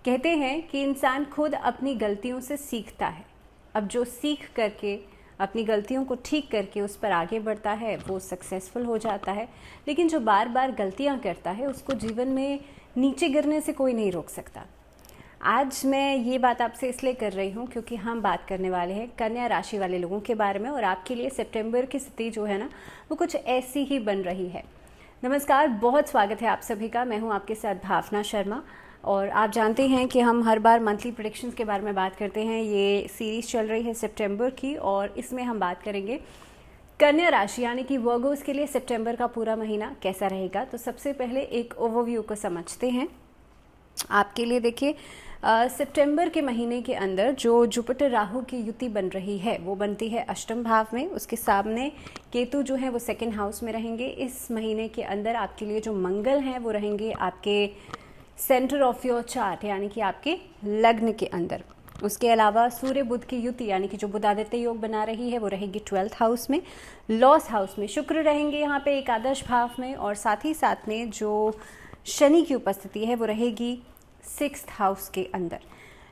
कहते हैं कि इंसान खुद अपनी गलतियों से सीखता है। अब जो सीख करके अपनी गलतियों को ठीक करके उस पर आगे बढ़ता है वो सक्सेसफुल हो जाता है, लेकिन जो बार बार गलतियां करता है उसको जीवन में नीचे गिरने से कोई नहीं रोक सकता। आज मैं ये बात आपसे इसलिए कर रही हूँ क्योंकि हम बात करने वाले हैं कन्या राशि वाले लोगों के बारे में, और आपके लिए सितंबर की स्थिति जो है ना वो कुछ ऐसी ही बन रही है। नमस्कार, बहुत स्वागत है आप सभी का। मैं हूँ आपके साथ भावना शर्मा, और आप जानते हैं कि हम हर बार मंथली प्रेडिक्शंस के बारे में बात करते हैं। ये सीरीज़ चल रही है सितंबर की, और इसमें हम बात करेंगे कन्या राशि यानी कि वर्गोस के लिए सितंबर का पूरा महीना कैसा रहेगा। तो सबसे पहले एक ओवरव्यू को समझते हैं। आपके लिए देखिए, सितंबर के महीने के अंदर जो जुपिटर राहु की युति बन रही है वो बनती है अष्टम भाव में। उसके सामने केतु जो है वो सेकंड हाउस में रहेंगे। इस महीने के अंदर आपके लिए जो मंगल हैं वो रहेंगे आपके सेंटर ऑफ योर चार्ट यानी कि आपके लग्न के अंदर। उसके अलावा सूर्य बुध की युति यानी कि जो बुधादित्य योग बना रही है वो रहेगी 12th हाउस में। लॉस हाउस में शुक्र रहेंगे यहाँ पे एकादश भाव में, और साथ ही साथ में जो शनि की उपस्थिति है वो रहेगी 6th हाउस के अंदर।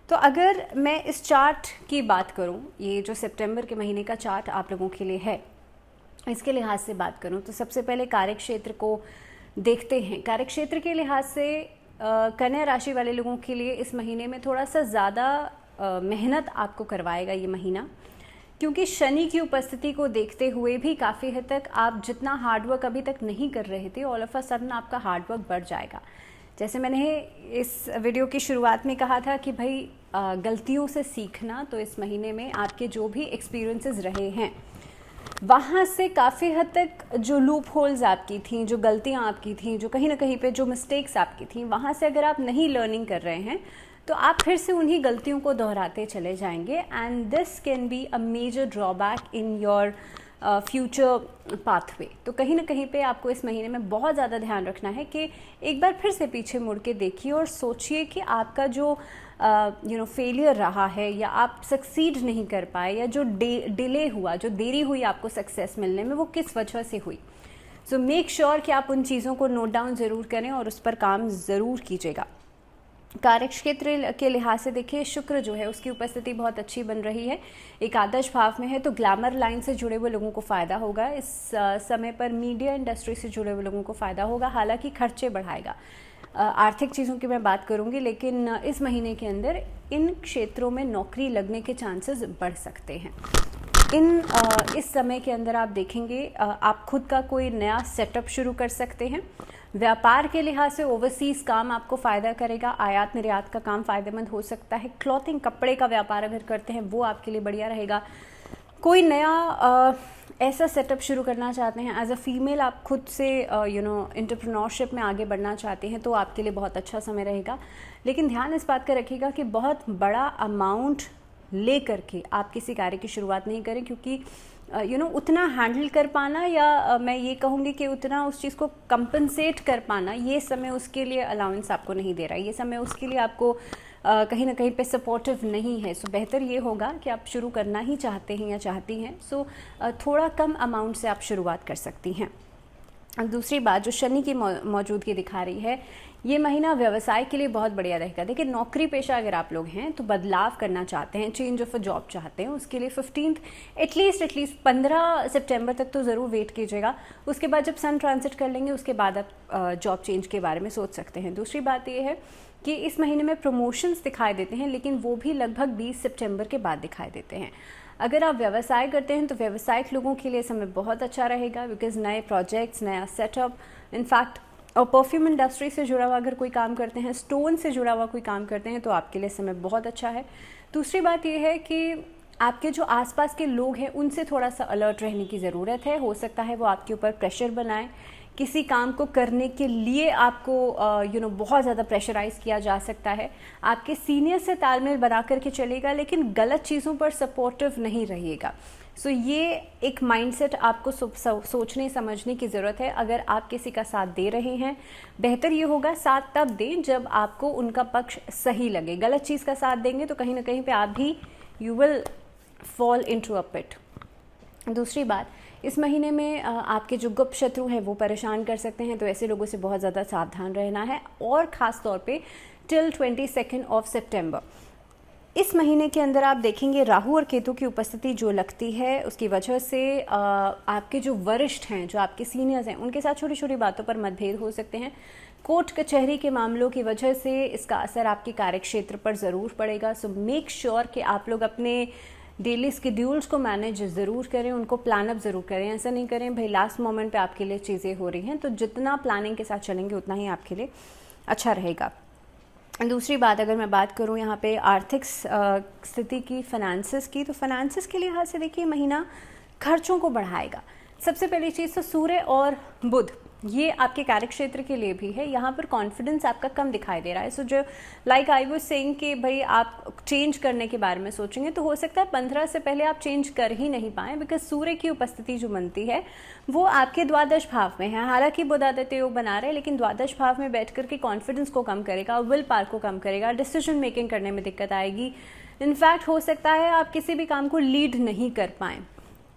तो अगर मैं इस चार्ट की बात करूं, ये जो सितंबर के महीने का चार्ट आप लोगों के लिए है, इसके लिहाज से बात करूं तो सबसे पहले कार्यक्षेत्र को देखते हैं। कार्यक्षेत्र के लिहाज से कन्या राशि वाले लोगों के लिए इस महीने में थोड़ा सा ज़्यादा मेहनत आपको करवाएगा ये महीना, क्योंकि शनि की उपस्थिति को देखते हुए भी काफ़ी हद तक आप जितना हार्डवर्क अभी तक नहीं कर रहे थे, ऑल ऑफ अ सडन आपका हार्डवर्क बढ़ जाएगा। जैसे मैंने इस वीडियो की शुरुआत में कहा था कि भाई गलतियों से सीखना, तो इस महीने में आपके जो भी एक्सपीरियंसेस रहे हैं वहाँ से काफ़ी हद तक जो लूप होल्स आपकी थी, जो गलतियाँ आपकी थी, जो कहीं ना कहीं पे जो मिस्टेक्स आपकी थी, वहाँ से अगर आप नहीं लर्निंग कर रहे हैं तो आप फिर से उन्हीं गलतियों को दोहराते चले जाएंगे, and this can be a major drawback in your future pathway. तो कहीं ना कहीं पे आपको इस महीने में बहुत ज़्यादा ध्यान रखना है कि एक बार फिर से पीछे मुड़ के देखिए और सोचिए कि आपका जो फेलियर रहा है या आप सक्सीड नहीं कर पाए या जो डिले हुआ, जो देरी हुई आपको सक्सेस मिलने में, वो किस वजह से हुई। सो मेक श्योर कि आप उन चीज़ों को नोट डाउन ज़रूर करें और उस पर काम ज़रूर कीजिएगा। कार्यक्षेत्र के लिहाज से देखिए, शुक्र जो है उसकी उपस्थिति बहुत अच्छी बन रही है, एकादश भाव में है, तो ग्लैमर लाइन से जुड़े हुए लोगों को फ़ायदा होगा। इस समय पर मीडिया इंडस्ट्री से जुड़े हुए लोगों को फ़ायदा होगा, हालांकि खर्चे बढ़ाएगा। आर्थिक चीज़ों की मैं बात करूंगी, लेकिन इस महीने के अंदर इन क्षेत्रों में नौकरी लगने के चांसेस बढ़ सकते हैं। इस समय के अंदर आप देखेंगे आप खुद का कोई नया सेटअप शुरू कर सकते हैं। व्यापार के लिहाज से ओवरसीज काम आपको फ़ायदा करेगा, आयात निर्यात का काम फ़ायदेमंद हो सकता है। क्लॉथिंग, कपड़े का व्यापार अगर करते हैं वो आपके लिए बढ़िया रहेगा। कोई नया ऐसा सेटअप शुरू करना चाहते हैं, एज अ फीमेल आप खुद से एंटरप्रेन्योरशिप में आगे बढ़ना चाहते हैं, तो आपके लिए बहुत अच्छा समय रहेगा। लेकिन ध्यान इस बात का रखिएगा कि बहुत बड़ा अमाउंट ले करके आप किसी कार्य की शुरुआत नहीं करें, क्योंकि उतना हैंडल कर पाना या मैं ये कहूँगी कि उतना उस चीज़ को कंपनसेट कर पाना, ये समय उसके लिए अलाउंस आपको नहीं दे रहा है, ये समय उसके लिए आपको कहीं ना कहीं पे सपोर्टिव नहीं है। सो बेहतर ये होगा कि आप शुरू करना ही चाहते हैं या चाहती हैं, सो थोड़ा कम अमाउंट से आप शुरुआत कर सकती हैं। दूसरी बात, जो शनि की मौजूदगी दिखा रही है, ये महीना व्यवसाय के लिए बहुत बढ़िया रहेगा। देखिए, नौकरी पेशा अगर आप लोग हैं तो बदलाव करना चाहते हैं, चेंज ऑफ अ जॉब चाहते हैं, उसके लिए 15 एटलीस्ट 15 सितंबर तक तो ज़रूर वेट कीजिएगा। उसके बाद जब सन ट्रांजिट कर लेंगे उसके बाद आप जॉब चेंज के बारे में सोच सकते हैं। दूसरी बात ये है कि इस महीने में प्रमोशंस दिखाई देते हैं, लेकिन वो भी लगभग 20 सितंबर के बाद दिखाई देते हैं। अगर आप व्यवसाय करते हैं तो व्यावसायिक लोगों के लिए समय बहुत अच्छा रहेगा, बिकॉज नए प्रोजेक्ट्स, नया सेटअप, इनफैक्ट और परफ्यूम इंडस्ट्री से जुड़ा हुआ अगर कोई काम करते हैं, स्टोन से जुड़ा हुआ कोई काम करते हैं, तो आपके लिए समय बहुत अच्छा है। दूसरी बात यह है कि आपके जो आसपास के लोग हैं उनसे थोड़ा सा अलर्ट रहने की ज़रूरत है। हो सकता है वो आपके ऊपर प्रेशर बनाएं, किसी काम को करने के लिए आपको बहुत ज़्यादा प्रेशराइज किया जा सकता है। आपके सीनियर से तालमेल बना करके चलेगा, लेकिन गलत चीज़ों पर सपोर्टिव नहीं रहिएगा। सो ये एक माइंडसेट आपको सोचने समझने की ज़रूरत है। अगर आप किसी का साथ दे रहे हैं, बेहतर ये होगा साथ तब दें जब आपको उनका पक्ष सही लगे। गलत चीज़ का साथ देंगे तो कहीं ना कहीं पे आप भी you will fall into a pit. दूसरी बात, इस महीने में आपके जो गुप्त शत्रु हैं वो परेशान कर सकते हैं, तो ऐसे लोगों से बहुत ज़्यादा सावधान रहना है। और ख़ास तौर पे टिल 22 सितंबर। इस महीने के अंदर आप देखेंगे राहु और केतु की उपस्थिति जो लगती है, उसकी वजह से आपके जो वरिष्ठ हैं, जो आपके सीनियर्स हैं, उनके साथ छोटी छोटी बातों पर मतभेद हो सकते हैं। कोर्ट कचहरी के मामलों की वजह से इसका असर आपके कार्यक्षेत्र पर ज़रूर पड़ेगा। सो मेक श्योर कि आप लोग अपने डेली स्केड्यूल्स को मैनेज ज़रूर करें, उनको प्लान अप ज़रूर करें। ऐसा नहीं करें भाई लास्ट मोमेंट पे आपके लिए चीज़ें हो रही हैं, तो जितना प्लानिंग के साथ चलेंगे उतना ही आपके लिए अच्छा रहेगा। दूसरी बात, अगर मैं बात करूं यहाँ पे आर्थिक स्थिति की, फाइनेंसेस की, तो फाइनेंसेस के लिहाज से देखिए महीना खर्चों को बढ़ाएगा। सबसे पहली चीज़ तो सूर्य और बुध, ये आपके कार्यक्षेत्र के लिए भी है, यहाँ पर कॉन्फिडेंस आपका कम दिखाई दे रहा है। सो जो लाइक आई वाज सेइंग कि भाई आप चेंज करने के बारे में सोचेंगे तो हो सकता है 15 से पहले आप चेंज कर ही नहीं पाएँ, बिकॉज सूर्य की उपस्थिति जो बनती है वो आपके द्वादश भाव में है। हालांकि बुध आदित्य योग बना रहे हैं, लेकिन द्वादश भाव में बैठ करके कॉन्फिडेंस को कम करेगा, विल पावर को कम करेगा, डिसीजन मेकिंग करने में दिक्कत आएगी। इनफैक्ट हो सकता है आप किसी भी काम को लीड नहीं कर पाएँ।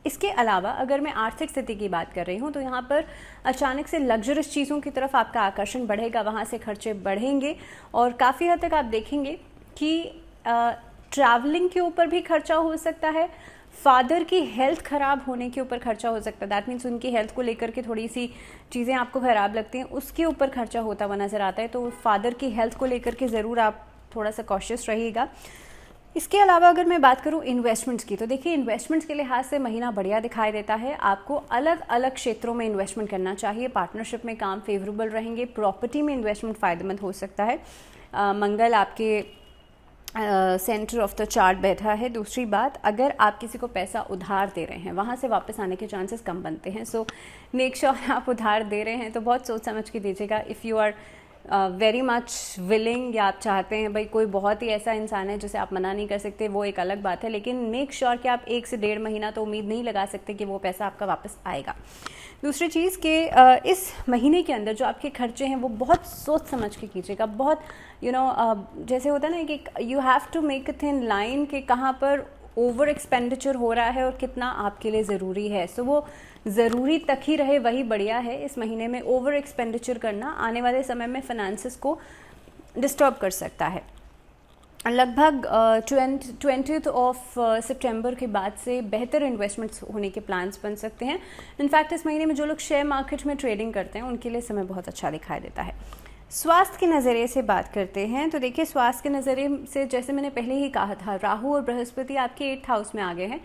इसके अलावा अगर मैं आर्थिक स्थिति की बात कर रही हूँ तो यहाँ पर अचानक से लग्जरियस चीज़ों की तरफ आपका आकर्षण बढ़ेगा, वहाँ से खर्चे बढ़ेंगे और काफ़ी हद तक आप देखेंगे कि ट्रैवलिंग के ऊपर भी खर्चा हो सकता है। फादर की हेल्थ ख़राब होने के ऊपर खर्चा हो सकता है, दैट मीन्स उनकी हेल्थ को लेकर के थोड़ी सी चीज़ें आपको ख़राब लगती हैं, उसके ऊपर खर्चा होता हुआ नज़र आता है। तो फादर की हेल्थ को लेकर के ज़रूर आप थोड़ा सा कॉशियस रहिएगा। इसके अलावा अगर मैं बात करूं इन्वेस्टमेंट्स की, तो देखिए इन्वेस्टमेंट्स के लिहाज से महीना बढ़िया दिखाई देता है। आपको अलग अलग क्षेत्रों में इन्वेस्टमेंट करना चाहिए। पार्टनरशिप में काम फेवरेबल रहेंगे, प्रॉपर्टी में इन्वेस्टमेंट फ़ायदेमंद हो सकता है। मंगल आपके सेंटर ऑफ द चार्ट बैठा है। दूसरी बात, अगर आप किसी को पैसा उधार दे रहे हैं, वहाँ से वापस आने के चांसेस कम बनते हैं। सो मेक श्योर आप उधार दे रहे हैं तो बहुत सोच समझ के दीजिएगा। If you are very much willing, या आप चाहते हैं भाई कोई बहुत ही ऐसा इंसान है जिसे आप मना नहीं कर सकते, वो एक अलग बात है, लेकिन मेक श्योर कि आप 1 से 1.5 महीना तो उम्मीद नहीं लगा सकते कि वो पैसा आपका वापस आएगा। दूसरी चीज़ कि इस महीने के अंदर जो आपके खर्चे हैं वो बहुत सोच समझ के कीजिएगा। बहुत जैसे होता है ना कि you have to make it in line कि कहाँ पर ओवर एक्सपेंडिचर हो रहा है और कितना आपके लिए ज़रूरी है। सो वो ज़रूरी तक ही रहे, वही बढ़िया है। इस महीने में ओवर एक्सपेंडिचर करना आने वाले समय में फाइनेंसेस को डिस्टर्ब कर सकता है। लगभग 20 सितंबर के बाद से बेहतर इन्वेस्टमेंट्स होने के प्लान्स बन सकते हैं। इनफैक्ट इस महीने में जो लोग शेयर मार्केट में ट्रेडिंग करते हैं उनके लिए समय बहुत अच्छा दिखाई देता है। स्वास्थ्य के नज़रिए से बात करते हैं तो देखिए स्वास्थ्य के नज़रिए से जैसे मैंने पहले ही कहा था, राहु और बृहस्पति आपके 8th हाउस में आ गए हैं।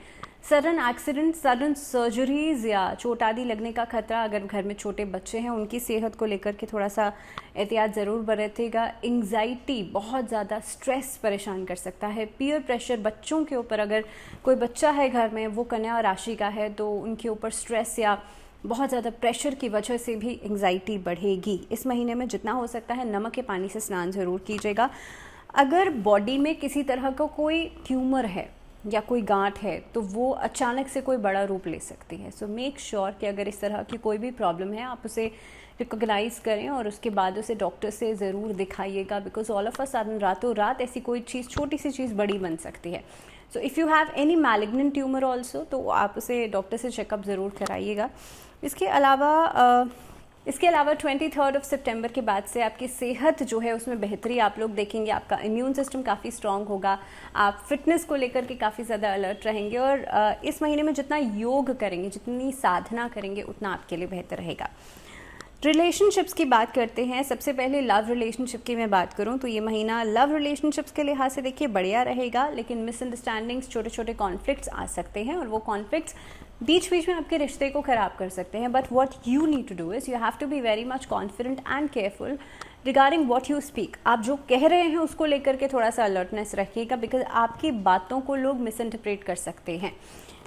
सडन एक्सीडेंट, सडन सर्जरीज या चोट आदि लगने का खतरा, अगर घर में छोटे बच्चे हैं उनकी सेहत को लेकर के थोड़ा सा एहतियात ज़रूर बरतेगा। एंग्जाइटी, बहुत ज़्यादा स्ट्रेस परेशान कर सकता है। पीयर प्रेशर बच्चों के ऊपर, अगर कोई बच्चा है घर में वो कन्या राशि का है तो उनके ऊपर स्ट्रेस या बहुत ज़्यादा प्रेशर की वजह से भी एंग्जाइटी बढ़ेगी। इस महीने में जितना हो सकता है नमक के पानी से स्नान ज़रूर कीजिएगा। अगर बॉडी में किसी तरह का कोई ट्यूमर है या कोई गांठ है तो वो अचानक से कोई बड़ा रूप ले सकती है। सो मेक श्योर कि अगर इस तरह की कोई भी प्रॉब्लम है आप उसे रिकॉग्नाइज करें और उसके बाद उसे डॉक्टर से ज़रूर दिखाइएगा, because all of a sudden रातों रात ऐसी कोई चीज़, छोटी सी चीज़ बड़ी बन सकती है। So if you have any malignant tumour also तो आप उसे डॉक्टर से चेकअप ज़रूर कराइएगा। इसके अलावा 23 सितंबर के बाद से आपकी सेहत जो है उसमें बेहतरी आप लोग देखेंगे। आपका इम्यून सिस्टम काफ़ी स्ट्रांग होगा, आप फिटनेस को लेकर के काफ़ी ज़्यादा अलर्ट रहेंगे और इस महीने में जितना योग करेंगे, जितनी साधना करेंगे उतना आपके लिए बेहतर रहेगा। रिलेशनशिप्स की बात करते हैं। सबसे पहले लव रिलेशनशिप की मैं बात करूं तो ये महीना लव रिलेशनशिप्स के लिहाज से देखिए बढ़िया रहेगा, लेकिन मिसअंडरस्टैंडिंग्स, छोटे छोटे कॉन्फ्लिक्ट्स आ सकते हैं और वो कॉन्फ्लिक्ट्स बीच बीच में आपके रिश्ते को ख़राब कर सकते हैं। But what you need to do is you have to be very much confident and careful regarding what you speak. आप जो कह रहे हैं उसको लेकर के थोड़ा सा अलर्टनेस रखिएगा, बिकॉज आपकी बातों को लोग मिसइंटरप्रेट कर सकते हैं।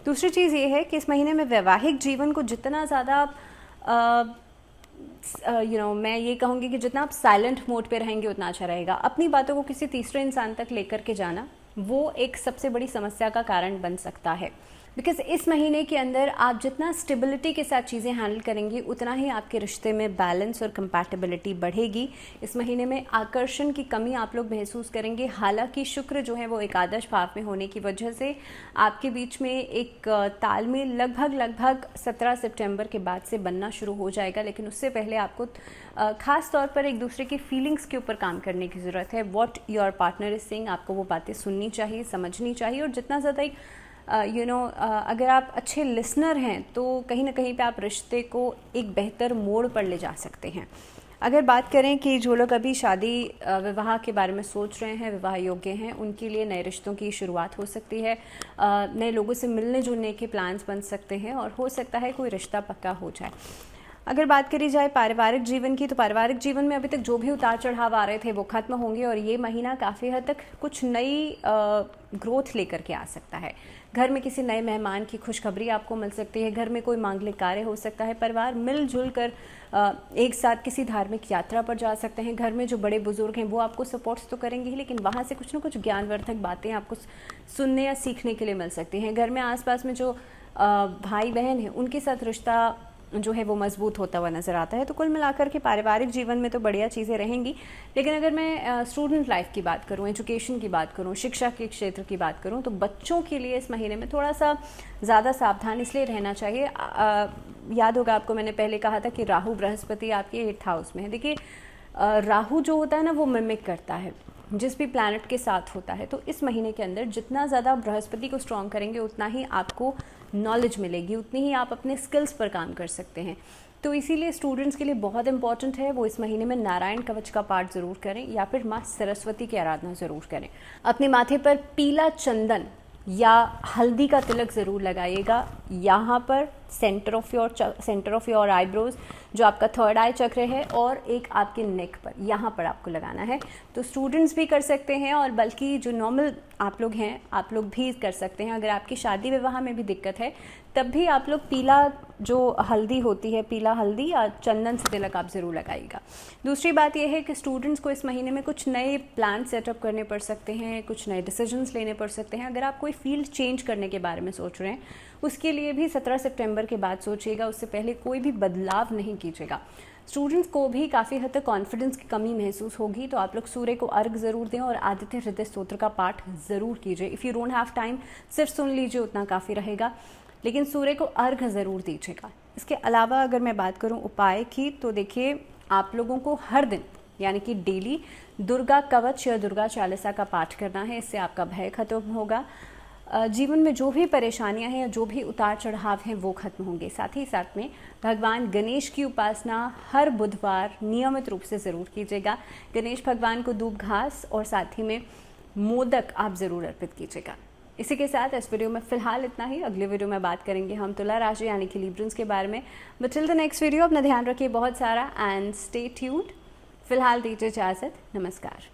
दूसरी चीज़ ये है कि इस महीने में वैवाहिक जीवन को जितना ज़्यादा मैं ये कहूँगी कि जितना आप साइलेंट मोड पे रहेंगे उतना अच्छा रहेगा। अपनी बातों को किसी तीसरे इंसान तक लेकर के जाना वो एक सबसे बड़ी समस्या का कारण बन सकता है। बिकॉज इस महीने के अंदर आप जितना स्टेबिलिटी के साथ चीज़ें हैंडल करेंगी उतना ही आपके रिश्ते में बैलेंस और कंपैटिबिलिटी बढ़ेगी। इस महीने में आकर्षण की कमी आप लोग महसूस करेंगे, हालांकि शुक्र जो है वो एकादश भाव में होने की वजह से आपके बीच में एक तालमेल लगभग 17 सितंबर के बाद से बनना शुरू हो जाएगा। लेकिन उससे पहले आपको ख़ास तौर पर एक दूसरे की फीलिंग्स के ऊपर काम करने की ज़रूरत है। What your partner is saying, आपको वो बातें सुननी चाहिए, समझनी चाहिए, और जितना ज़्यादा एक अगर आप अच्छे लिसनर हैं तो कहीं ना कहीं पे आप रिश्ते को एक बेहतर मोड़ पर ले जा सकते हैं। अगर बात करें कि जो लोग अभी शादी विवाह के बारे में सोच रहे हैं, विवाह योग्य हैं, उनके लिए नए रिश्तों की शुरुआत हो सकती है, नए लोगों से मिलने जुलने के प्लान्स बन सकते हैं और हो सकता है कोई रिश्ता पक्का हो जाए। अगर बात करी जाए पारिवारिक जीवन की, तो पारिवारिक जीवन में अभी तक जो भी उतार चढ़ाव आ रहे थे वो खत्म होंगे और ये महीना काफ़ी हद तक कुछ नई ग्रोथ लेकर के आ सकता है। घर में किसी नए मेहमान की खुशखबरी आपको मिल सकती है, घर में कोई मांगलिक कार्य हो सकता है, परिवार मिलजुल कर एक साथ किसी धार्मिक यात्रा पर जा सकते हैं। घर में जो बड़े बुजुर्ग हैं वो आपको सपोर्ट्स तो करेंगे ही, लेकिन वहाँ से कुछ ना कुछ ज्ञानवर्धक बातें आपको सुनने या सीखने के लिए मिल सकती हैं। घर में आसपास में जो भाई बहन हैं उनके साथ रिश्ता जो है वो मजबूत होता हुआ नज़र आता है। तो कुल मिलाकर के पारिवारिक जीवन में तो बढ़िया चीज़ें रहेंगी। लेकिन अगर मैं स्टूडेंट लाइफ की बात करूं, एजुकेशन की बात करूं, शिक्षा के क्षेत्र की बात करूं, तो बच्चों के लिए इस महीने में थोड़ा सा ज़्यादा सावधान इसलिए रहना चाहिए। याद होगा आपको, मैंने पहले कहा था कि राहु बृहस्पति आपके 8th हाउस में है। देखिए राहु जो होता है ना वो मिमिक करता है जिस भी प्लैनेट के साथ होता है। तो इस महीने के अंदर जितना ज़्यादा बृहस्पति को स्ट्रॉन्ग करेंगे उतना ही आपको नॉलेज मिलेगी, उतनी ही आप अपने स्किल्स पर काम कर सकते हैं। तो इसीलिए स्टूडेंट्स के लिए बहुत इंपॉर्टेंट है वो इस महीने में नारायण कवच का पाठ ज़रूर करें या फिर माँ सरस्वती की आराधना ज़रूर करें। अपने माथे पर पीला चंदन या हल्दी का तिलक ज़रूर लगाइएगा। यहाँ पर सेंटर ऑफ योर आईब्रोज, जो आपका 3rd आई चक्र है, और एक आपके नेक पर, यहाँ पर आपको लगाना है। तो स्टूडेंट्स भी कर सकते हैं और बल्कि जो नॉर्मल आप लोग हैं आप लोग भी कर सकते हैं। अगर आपकी शादी विवाह में भी दिक्कत है तब भी आप लोग पीला जो हल्दी होती है, पीला हल्दी या चंदन से तिलक आप ज़रूर लगाइएगा। दूसरी बात यह है कि स्टूडेंट्स को इस महीने में कुछ नए प्लान सेटअप करने पड़ सकते हैं, कुछ नए डिसीजंस लेने पड़ सकते हैं। अगर आप कोई फील्ड चेंज करने के बारे में सोच रहे हैं उसके लिए भी 17 सितंबर के बाद सोचिएगा, उससे पहले कोई भी बदलाव नहीं कीजिएगा। स्टूडेंट्स को भी काफ़ी हद तक कॉन्फिडेंस की कमी महसूस होगी, तो आप लोग सूर्य को अर्घ ज़रूर दें और आदित्य हृदय स्तोत्र का पाठ ज़रूर कीजिए। If you don't have time सिर्फ सुन लीजिए, उतना काफ़ी रहेगा, लेकिन सूर्य को अर्घ ज़रूर दीजिएगा। इसके अलावा अगर मैं बात करूं उपाय की, तो देखिए आप लोगों को हर दिन यानी कि डेली दुर्गा कवच या दुर्गा चालीसा का पाठ करना है। इससे आपका भय खत्म होगा, जीवन में जो भी परेशानियां हैं या जो भी उतार चढ़ाव हैं वो खत्म होंगे। साथ ही साथ में भगवान गणेश की उपासना हर बुधवार नियमित रूप से ज़रूर कीजिएगा। गणेश भगवान को दूब घास और साथ ही में मोदक आप ज़रूर अर्पित कीजिएगा। इसी के साथ इस वीडियो में फ़िलहाल इतना ही। अगले वीडियो में बात करेंगे हम तुला राशि यानी कि लिब्रंस के बारे में। But till the next video अपना ध्यान रखिए बहुत सारा एंड स्टे ट्यून्ड। फिलहाल दीजिए इजाज़त, नमस्कार।